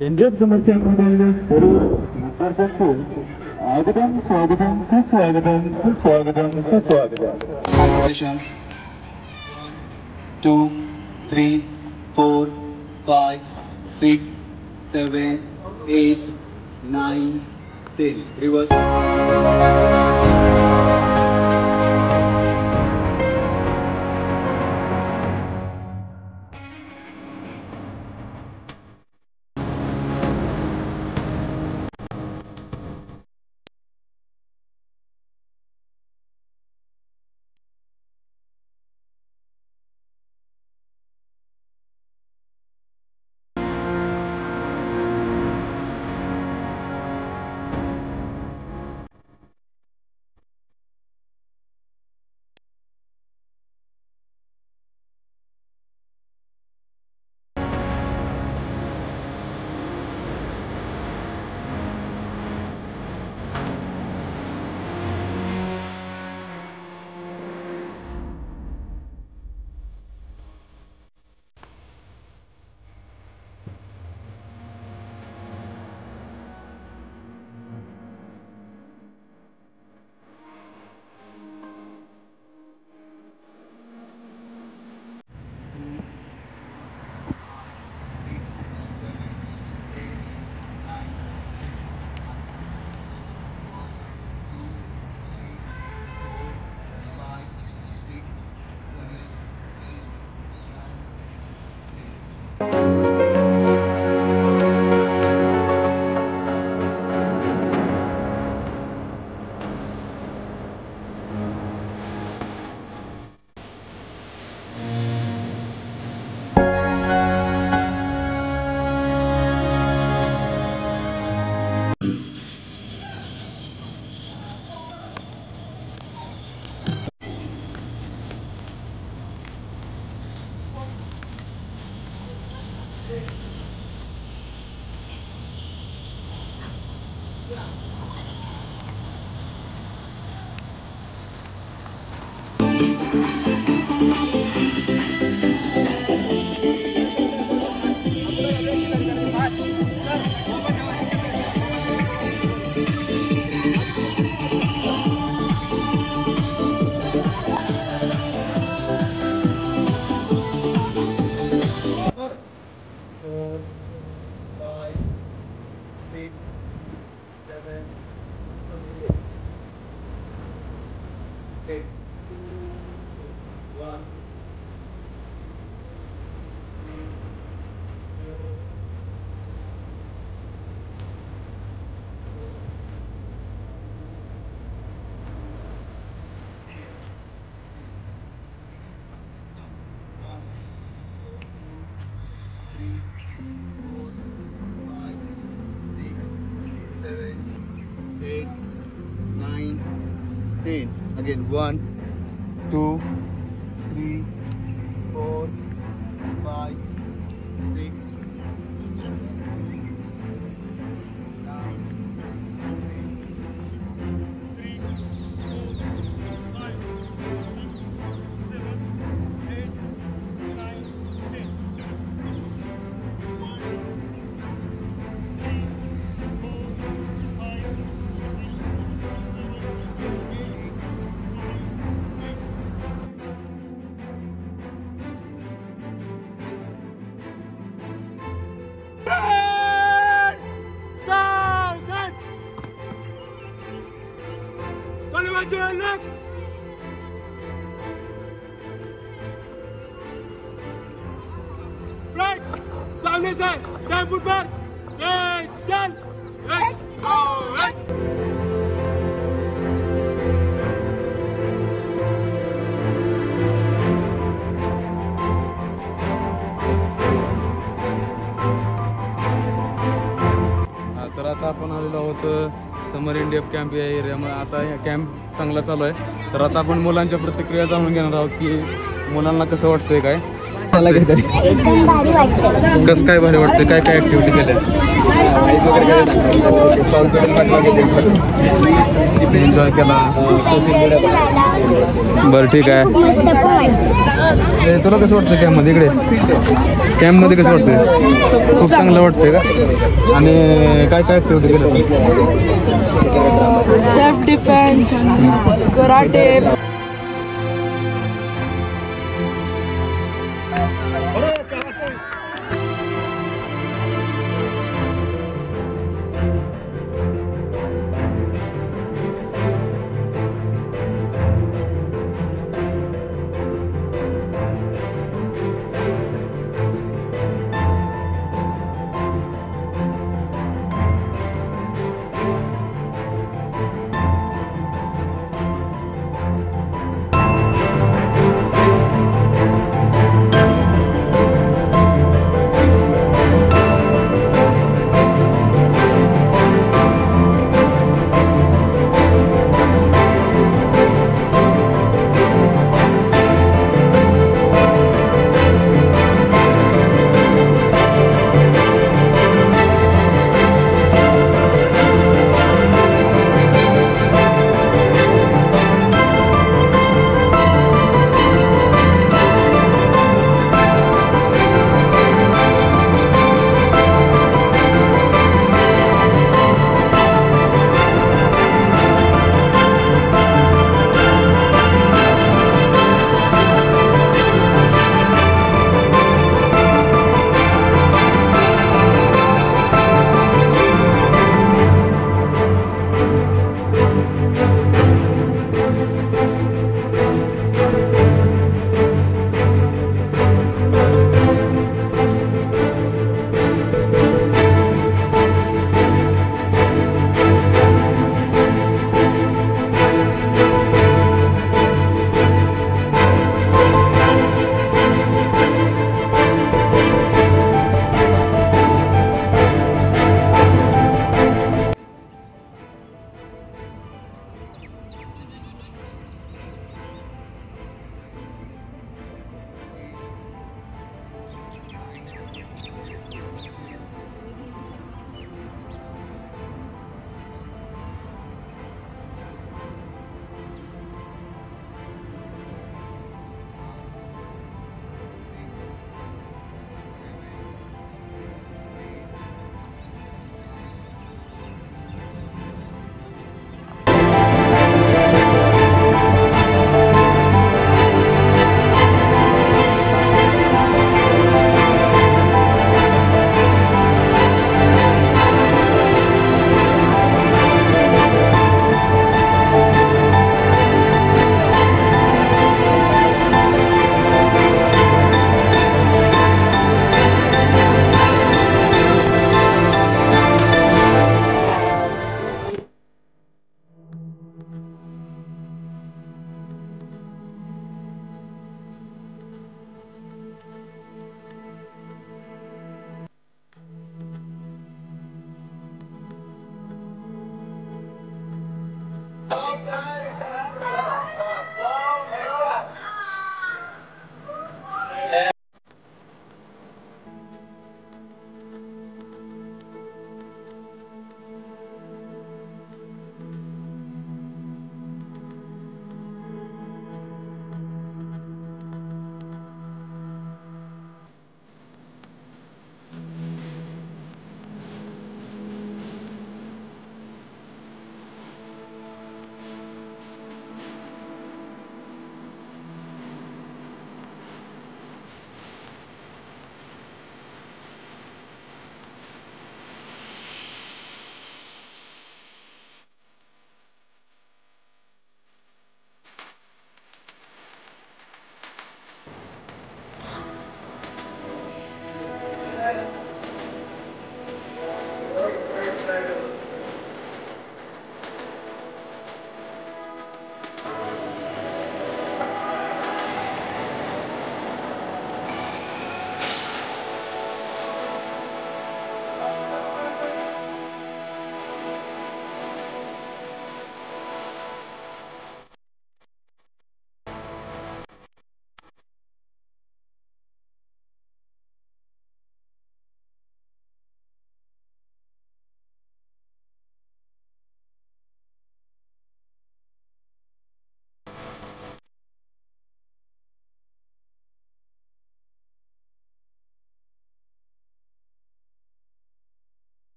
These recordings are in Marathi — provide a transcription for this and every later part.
इंडियन समस्यांमध्ये सर्व विद्यार्थ्यांचे आगतम स्वागतम सुस्वागतम सुस्वागतम सुस्वागतम. 2, 3, 4, 5, 6, 7, 8, 9, 10. Reverse. Again, 1, 2, 3, 4, 5, 6, सामने से टेम्पो पर चल तर आता आपण आलेलो आहोत समर इंडिया कॅम्प या एरियामध्ये. आता या कॅम्प चांगला चालू आहे. तर आता आपण मुलांच्या प्रतिक्रिया जाणून घेणार आहोत की मुलांना कसं वाटतंय काय. एकदम भारी वाटतं. कसं काय भारी वाटतं? काय काय ऍक्टिव्हिटी केल्या? एन्जॉय केला. बरं ठीक आहे. मस्त पण वाटतं. ए, तुला कसं वाटतं कॅम्पमध्ये? इकडे कॅम्पमध्ये कसं वाटतंय? खूप चांगलं वाटतंय का? आणि काय काय ऍक्टिव्हिटी केल्या? Self defence, karate.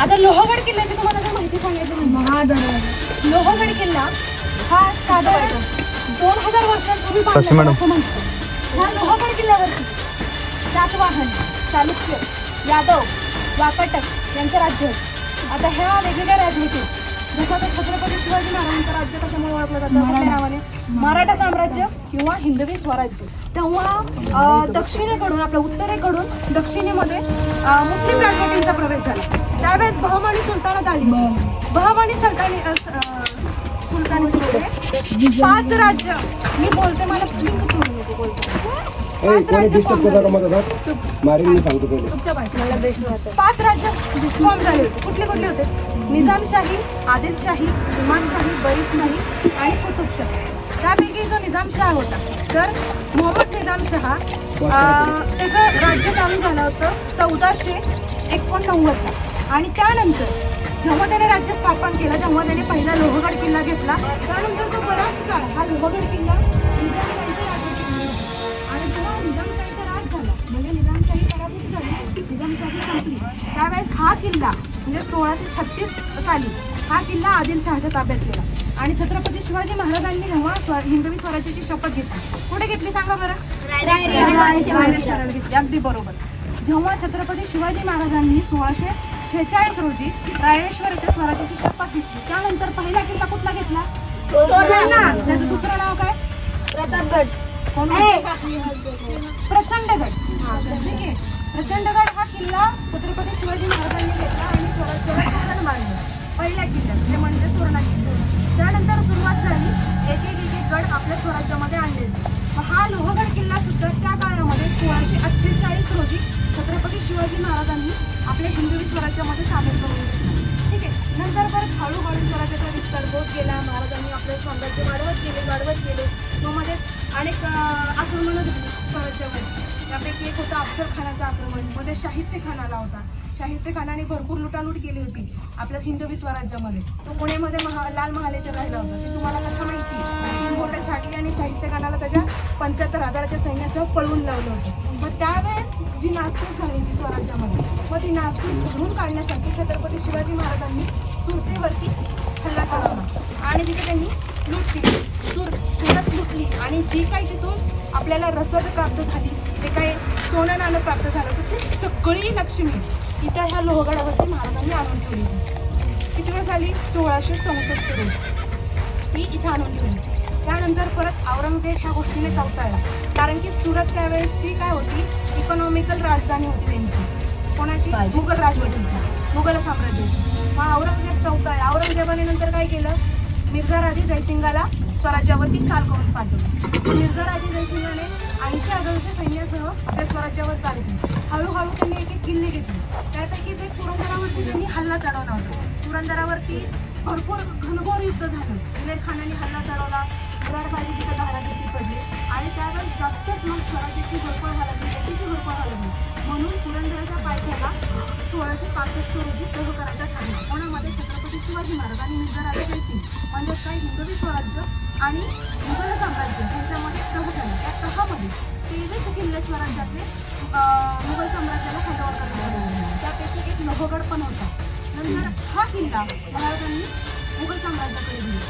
आता लोहगड किल्ल्याची तुम्हाला जर माहिती सांगायची म्हणजे लोहगड किल्ला हा साधारण 2000 वर्षांपूर्वी साक्षी बांधला मॅडम. असं म्हणतात. ह्या लोहगड किल्ल्यावरती सातवाहन, चालुक्य, यादव, वाकाटक यांचं राज्य होतं. आता ह्या वेगवेगळ्या राजवटीत जसं आता छत्रपती शिवाजी महाराजांचं राज्य कशामुळे ओळखलं जातं कुठल्या नावाने? मराठा साम्राज्य किंवा हिंदवी स्वराज्य. तेव्हा दक्षिणेकडून आपल्या उत्तरेकडून दक्षिणेमध्ये मुस्लिम राजवटींचा प्रवेश झाला. त्यावेळेस बहमानी सुलतानात आली. बहमानी सुलतानी 5 राज्य मी बोलते मला लिंक करून येते बोलते 5 राज्य फॉर्म झाले होते. कुठले कुठले होते? निजामशाही, आदिलशाही, इमानशाही, बरीदशाही आणि कुतुबशाही. त्यापैकी जो निजामशाह होता तर मोहम्मद निजामशाह त्याचं राज्य चालू झालं होतं 1489ला. आणि त्यानंतर जेव्हा त्याने राज्य स्थापन केलं तेव्हा त्याने पहिला लोहगड किल्ला घेतला. त्यानंतर तो बराच काळ हा लोहगड किल्ला निजामशाहीच्या राज्यात आणि जेव्हा निजामशाहीचा राज झाला म्हणजे निजामशाही पराभूत झाली, निजामशाही संपली, त्यावेळेस हा किल्ला म्हणजे 1636 साली हा किल्ला आदिलशहाच्या ताब्यात गेला. आणि छत्रपती शिवाजी महाराजांनी जेव्हा हिंदवी स्वराज्याची शपथ घेतली, कुठे घेतली सांगा बरं? रायरेश्वराला घेतली. अगदी बरोबर. जेव्हा छत्रपती शिवाजी महाराजांनी 1646 रोजी रायरेश्वर येथे स्वराज्याची शपथ घेतली, त्यानंतर पहिला किल्ला कुठला घेतला? त्याचं दुसरं नाव काय? प्रतापगड. प्रचंडगड. ठीक आहे. प्रचंडगड हा किल्ला छत्रपती शिवाजी महाराजांनी घेतला आणि स्वराज्याला तोरण बांधलं. पहिल्या किल्ल्यात म्हणजे तोरणा किल्ला. त्यानंतर सुरुवात झाली एक एक गड आपल्या स्वराज्यामध्ये आणले. हा लोहगड किल्ला सुद्धा त्या काळामध्ये 1648 रोजी छत्रपती शिवाजी महाराजांनी आपल्या हिंदवी स्वराज्यामध्ये सामील करून घेतला. ठीक आहे. नंतर परत हळूहळू स्वराज्याचा विस्तार होत गेला. महाराजांनी आपले साम्राज्य वाढवत गेले. मग मध्येच अनेक आक्रमणं झाली स्वराज्यामध्ये. त्यापैकी एक होतं अफजलखानाचं आक्रमण. मध्ये शाहिस्तेखान आला होता. शाहिस्तेखानाने भरपूर लुटालूट केली होती आपल्या हिंदवी स्वराज्यामध्ये. तो पुण्यामध्ये लाल महालेचा राहिला होता. ती तुम्हाला कथा माहिती. 3 बोटं छाटली आणि शाहिस्तेखानाला त्याच्या 75,000च्या सैन्यासह पळवून लावलं होतं. मग त्यावेळेस जी नासधूस झाली होती स्वराज्यामध्ये, मग ती नासधूस भरून काढण्यासाठी छत्रपती शिवाजी महाराजांनी सुरतेवरती हल्ला चढवला आणि तिथे त्यांनी लूट केली. सुरत लुटली आणि जी काही तिथून आपल्याला रसद प्राप्त झाली, जे काही सोनं नाणं प्राप्त झालं तर ती सगळी लक्ष्मी इथं ह्या लोहगडावरती महाराजांनी आणून ठेवली होती. किती वेळ झाली? 1664 रोजी ती इथं आणून ठेवली. त्यानंतर परत औरंगजेब ह्या गोष्टीने चौताळला. कारण की सुरत त्यावेळेसची काय होती? इकॉनॉमिकल राजधानी होती त्यांची. कोणाची? मुघल राजवटीची, मुघल साम्राज्याची. मग औरंगजेब चौताळला. औरंगजेबाने नंतर काय केलं? मिर्झा राजे जयसिंगाला स्वराज्यावरती चाल करून पाठवलं. मिर्झा राजे जयसिंगाने 80,000च्या सैन्यासह आपल्या स्वराज्यावर चाल केली. हळूहळू त्यांनी एक किल्ले घेतले. त्यापैकीच एक पुरंदरावरती त्यांनी हल्ला चढवला होता. पुरंदरावरती भरपूर घनघोर युद्ध झालं. उमेर खानाने हल्ला चढवला. मुरारबाजी तिथं धारातीर्थी पडले आणि त्यावेळेस जास्तच मग स्वराज्याची घोरपळ झाली, त्याची घोरपळ झाली. म्हणून पुरंदराच्या पायथ्याला 1665 रोजी तह करायचा ठरला. कोणामध्ये? छत्रपती शिवाजी महाराज आणि मिर्झा राजे जयसिंग म्हणजेच काय हिंदवी स्वराज्य आणि मुघल साम्राज्य यांच्यामध्ये तह झाला. त्या तहामध्ये 23 किल्ले स्वराज्यातले मुघल साम्राज्याला हँडओव्हर करण्यात आले. त्यापैकी एक लोहगड पण होता. नंतर हा किल्ला महाराजांनी मुघल साम्राज्याकडे दिला.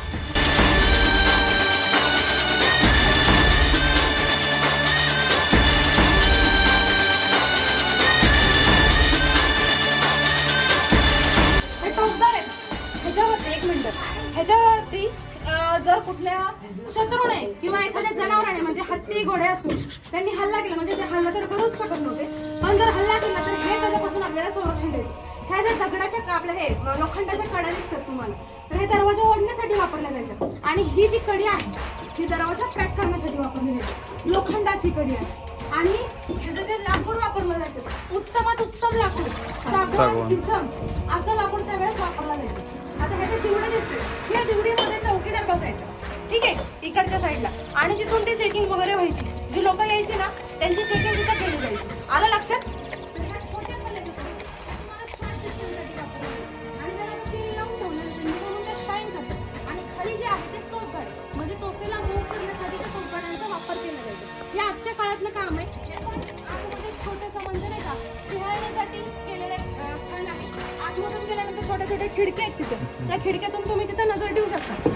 ह्याच्यावरती जर कुठल्या शत्रूने किंवा एखाद्या जनावराने म्हणजे हत्ती घोडे असून त्यांनी हल्ला केला म्हणजे ते हल्ला तर करूच शकत नव्हते, पण जर हल्ला केला तर हे त्याच्यापासून आपल्याला संरक्षण द्यायचे. ह्या ज्या दगडाच्या आपल्या हे लोखंडाच्या कड्या दिसतात तुम्हाला, तर हे दरवाजा ओढण्यासाठी वापरल्या जायच्या. आणि ही जी कडी आहे ही दरवाजा क्रॅक करण्यासाठी वापरली जाते. लोखंडाची कडी आहे. आणि ह्याचं जे लाकूड वापरलं जायचं उत्तमात उत्तम लाकूड, सागवान, सिसम असं लाकूड त्यावेळेस वापरलं जायचं. आता ह्याचे दिवडे दिसते, या दिवडीमध्ये चौकीदार बसायचं. ठीक आहे, इकडच्या साईडला. आणि तिथून ते चेकिंग वगैरे व्हायची. जी लोक यायची ना त्यांची चेकिंग तिथं केली जायची. आलं लक्षात? आणि त्याला तेल लावून ठेवलं शाईन करतात. आणि खाली जे आहे ते तोफगाड म्हणजे तोफेला मूव्ह करण्यासाठी त्या तोफगाड्यांचा वापर केला जायचा. हे आजच्या काळातलं काम आहे. छोटं असं म्हणजे नाही का पिहाळण्यासाठी केलेलं स्थान आहे. आतमधून गेल्यानंतर छोट्या छोट्या खिडक्या आहेत तिथे, त्या खिडक्यातून तुम्ही तिथे नजर ठेवू शकता.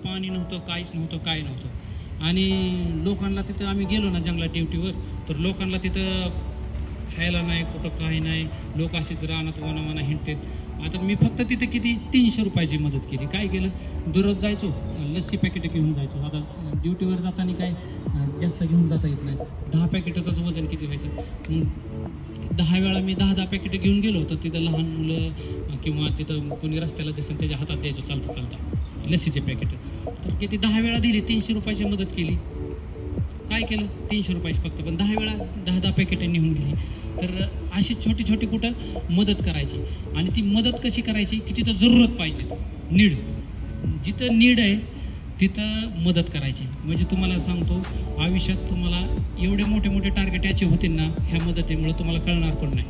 पाणी नव्हतं, काहीच नव्हतं, काय नव्हतं. आणि लोकांना तिथं आम्ही गेलो ना जंगलात ड्युटीवर, तर लोकांना तिथं खायला नाही, कुठं काही नाही, लोक अशीच रानात वनावना हिंडतात. आता मी फक्त तिथे किती 300 रुपयाची मदत केली. काय केलं, दररोज जायचो, लस्सी पॅकेट घेऊन जायचो. आता ड्युटीवर जाताना काय जास्त घेऊन जाता येत नाही. 10 पॅकेटाचं वजन किती व्हायचं, 10 वेळा मी 10 पॅकेट घेऊन गेलो, तर तिथं लहान मुलं किंवा तिथं कोणी रस्त्याला दिसेल त्याच्या हातात द्यायचं चालता चालता लस्सीचे पॅकेट. तर किती 10 वेळा दिली, 300 रुपयाची मदत केली. काय केलं, 300 रुपयाची फक्त, पण 10 वेळा 10 पॅकेट निघून गेली. तर अशी छोटी छोटी कुठं मदत करायची. आणि ती मदत कशी करायची की तिथं जरूरत पाहिजे, नीड, जिथं नीड आहे तिथं मदत करायची. म्हणजे तुम्हाला सांगतो, आयुष्यात तुम्हाला एवढे मोठे मोठे टार्गेट अचीव होतील ना ह्या मदतीमुळे, तुम्हाला कळणार पण नाही.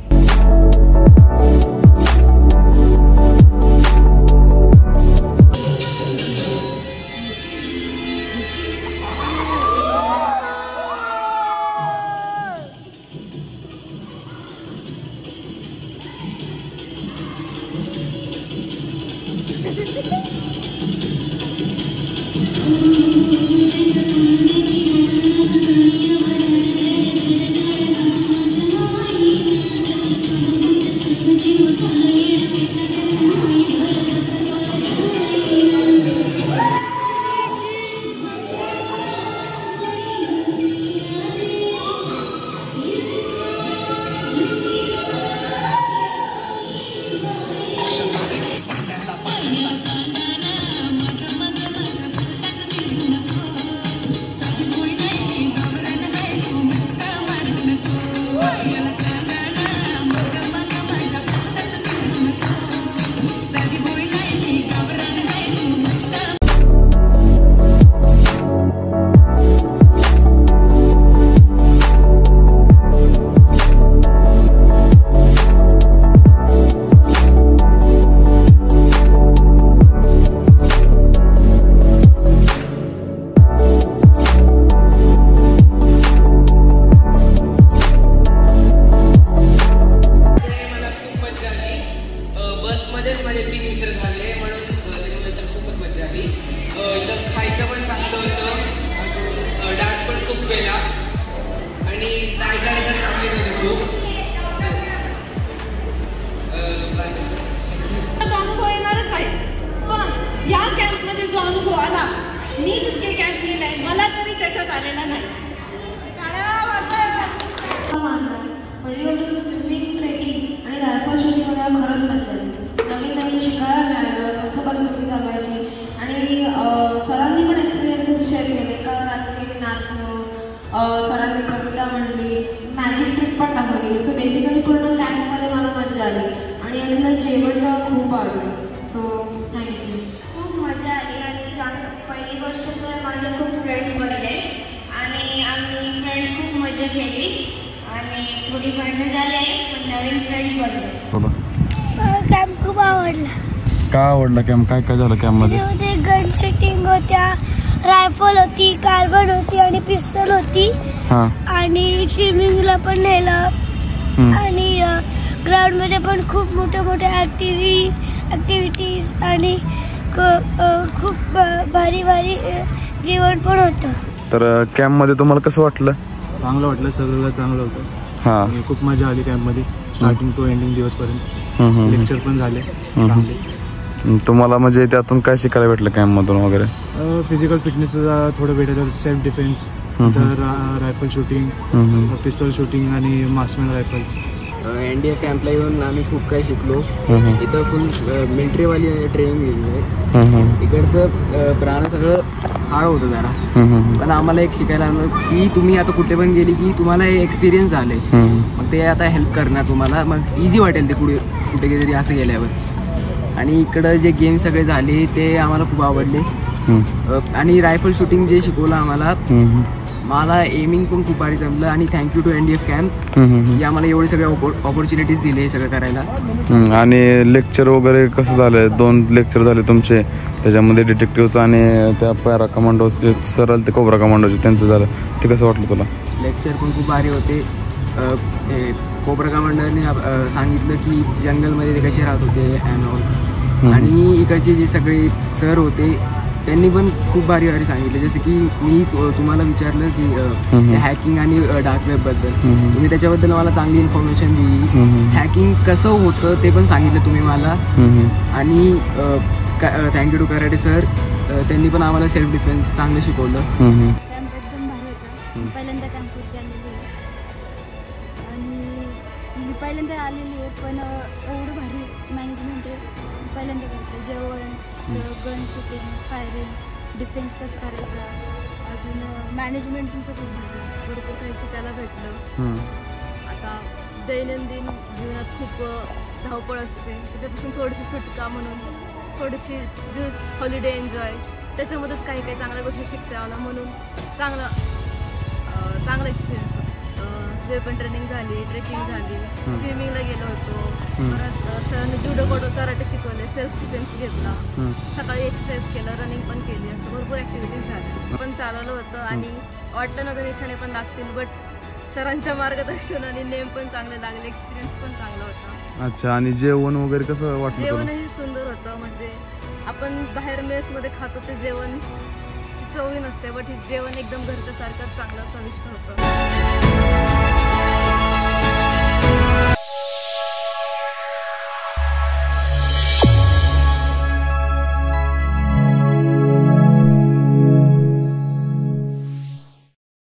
अनुभव येणारच आहे, पण या कॅम्पमध्ये जो अनुभव आला मी जितके कॅम्प केलाय मला तरी त्याच्यात आलेला नाही. पहिली गोष्ट स्विमिंग, ट्रेकिंग आणि रायफल शूटिंग मला खरंच मजा आली. नवीन नवीन शिकायला मिळालं, कसं पद्धती चालवायची आणि सरांनी पण एक्सपिरियन्सेस शेअर केले. एका रात्री नाचणं, सरांनी कविता म्हणली, मॅजिक ट्रिप पण दाखवली. सो बेसिकली पूर्ण कॅम्पमध्ये मला मजा आली आणि यातलं जेवण खूप आवडलं. So thank you. खूप मजा आली आणि पहिली गोष्ट तर माझे खूप फ्रेंड्स बनले आणि आम्ही फ्रेंड्स खूप मजा केली आणि थोडी भांडणं झाली पण नवीन फ्रेंड्स बनले. कॅम्प खूप आवडला. का आवडला कॅम्प? काय काय झालं कॅम्प मध्ये? गन शूटिंग होत्या, रायफल होती, कार्बन होती आणि पिस्तल होती आणि स्विमिंगला पण नेलं आणि ग्राउंड मध्ये पण खूप मोठ्या मोठ्या ऍक्टिव्हिटीज आणि खूप भारी भारी जेवण पण होतं. तर कॅम्प मध्ये तुम्हाला कसं वाटलं? चांगलं वाटलं, सगळं चांगलं होतं. हा, खूप मजा आली कॅम्प मध्ये स्टार्टिंग टू एंडिंग दिवसपर्यंत. लेक्चर पण झाले चांगले. तुम्हाला म्हणजे त्यातून काय शिकायला भेटलं कॅम्प मधून वगैरे? फिजिकल फिटनेस थोडं भेटायचं, सेल्फ डिफेन्स, तर रायफल शूटिंग, पिस्टॉल शूटिंग आणि मार्क्समॅन रायफल. NDF कॅम्पला येऊन आम्ही खूप काही शिकलो. इथं फुल मिलिटरीवाली ट्रेनिंग दिली आहे. इकडचं प्राण सगळं हार्ड होतं जरा, पण आम्हाला एक शिकायला आलं की तुम्ही आता कुठे पण गेली की तुम्हाला हे एक्सपिरियन्स झाले, मग ते आता हेल्प करणार तुम्हाला, मग इझी वाटेल ते पुढे कुठे तरी असं गेल्यावर. आणि इकडं जे गेम सगळे झाले ते आम्हाला खूप आवडले आणि रायफल शूटिंग जे शिकवलं आम्हाला, मला एमिंग पण खूप भारी जमलं आणि थँक्यू टू NDF कॅम्प की आम्हाला एवढे सगळे ऑपॉर्च्युनिटीज दिले हे सगळं करायला. आणि लेक्चर वगैरे कसं झालं? 2 लेक्चर झाले तुमचे, त्याच्यामध्ये डिटेक्टिव्हचं आणि त्या पॅरा कमांडोचे सरळ ते कोब्रा कमांडोचे त्यांचं झालं, ते कसं वाटलं तुला? लेक्चर पण खूप भारी होते. कोब्रा कमांडरने सांगितलं की जंगलमध्ये ते कसे राहत होते अँड ऑल, आणि इकडचे जे सगळे सर होते त्यांनी पण खूप भारी भारी सांगितलं. जसं की मी तुम्हाला विचारलं की हॅकिंग आणि डार्क वेबबद्दल, तुम्ही त्याच्याबद्दल मला चांगली इन्फॉर्मेशन दिली. हॅकिंग कसं होतं ते पण सांगितलं तुम्ही मला. आणि थँक्यू टू कराटे सर, त्यांनी पण आम्हाला सेल्फ डिफेन्स चांगलं शिकवलं. कॅम्प एकदम भारी होता. पहिल्यांदा कॅम्पवरती आलेली आहे आणि मी पहिल्यांदा आलेली आहे, पण एवढं भारी मॅनेजमेंट आहे. पहिल्यांदा करते जेवण, गन शूटिंग, फायरिंग, डिफेन्स कसं करायचा, अजून मॅनेजमेंट तुमचं खूप भारी, भरपूर काही शिकायला भेटलं. आता दैनंदिन जीवनात खूप धावपळ असते, त्याच्यापासून थोडीशी सुटका म्हणून थोडीशी दिवस हॉलिडे एन्जॉय, त्याच्यामध्येच काही काही चांगल्या गोष्टी शिकता आल्या म्हणून चांगला एक्सपिरियन्स होता. वेपन ट्रेनिंग झाली, ट्रेकिंग झाली, स्विमिंगला गेलो होतो, परत सरांनी जुडो कराटे शिकवले, सेल्फ डिफेन्स घेतला, सकाळी एक्सरसाइज केलं, रनिंग पण केली, असं भरपूर ॲक्टिव्हिटीज झाल्या. पण चालवलं होतं आणि वाटलं नव्हतं निशाणे पण लागतील, बट सरांच्या मार्गदर्शन आणि नेम पण चांगले लागले, एक्सपिरियन्स पण चांगला होता. अच्छा, आणि जेवण वगैरे कसं वाटलं? जेवणही सुंदर होतं. म्हणजे आपण बाहेर मेसमध्ये खातो ते जेवण चवी नसते, बट हे जेवण एकदम घरच्या सारखं चांगलं चविष्ट होतं.